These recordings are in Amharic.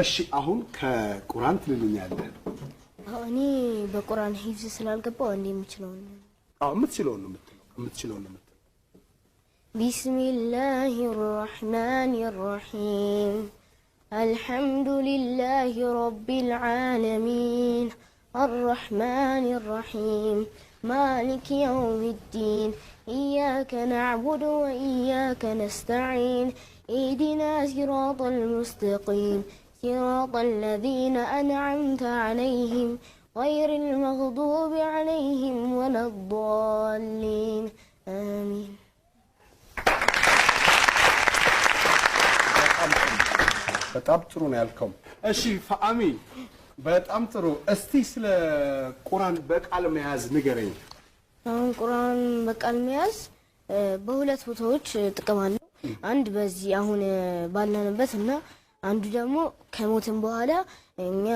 እሺ አሁን ከቁርአን ትልልኛለህ እኔ በቁርአን ሂፍዝ ስላልገባው እንዴ የምችለው ነው የምትችለው ነው بسم الله الرحمن الرحيم الحمد لله رب العالمين الرحمن الرحيم مالك يوم الدين إياك نعبد وإياك نستعين اهدنا صراط المستقيم صراط الذين أنعمت عليهم غير المغضوب عليهم ولا الضالين آمين በጣም ጥሩ ነው ያልከው እሺ ፈአሚ በጣም ጥሩ እስቲ ስለ ቁርአን በቃል መያዝ ንገረኝ አሁን ቁርአን በቃል መያዝ በሁለት ቦታዎች ጥቅም አለው አንድ በዚህ አሁን ባለንበትና አንዱ ደግሞ ከሞትን በኋላ እኛ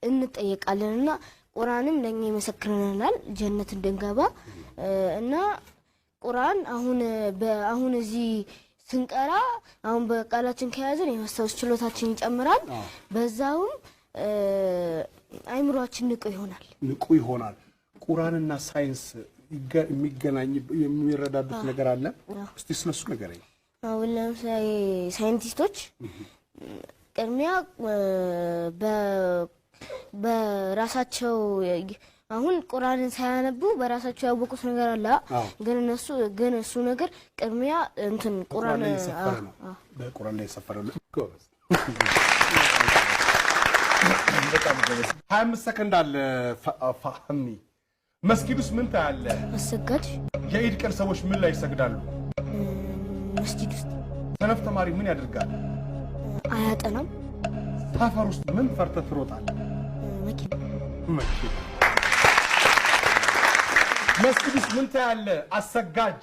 እንጠየቃለንና ቁርአንም ለኛ ይመሰክረናል ጀነት እንድንገባ እና ቁርአን አሁን እዚህ ስንቀራ አሁን በቃላችን ከያዘን የማስታወስ ችሎታችን ይጨምራል በዛውም አይምሮአችን ንቁ ይሆናል ቁርአንና ሳይንስ የሚገናኝ የሚረዳዱት ነገር አለ እስቲ ስለሱ ንገረኝ አሁን ለምሳሌ ሳይንቲስቶች ቅድሚያ በራሳቸው አሁን ቁርአንን ሳያነቡ በራሳቸው ያወቁት ነገር አለ ግን እሱ ነገር ቅድሚያ እንትን ቁርአን በቁርአን ላይ ሰፈረ ጎበዝ በጣም ጎበዝ 25 ሰከንድ አለ ፈህሚ መስጊድ ውስጥ ምን ታያለ አሰጋጅ የኢድ ቀን ሰዎች ምን ላይ ይሰግዳሉ መስጊድ ውስጥ ሰነፍ ተማሪ ምን ያደርጋል አያጠናም ሰፈር ውስጥ ምን ፈርተህ ትሮጣለህ መኪና መስጊድ ውስጥ ምን ታያለ አሰጋጅ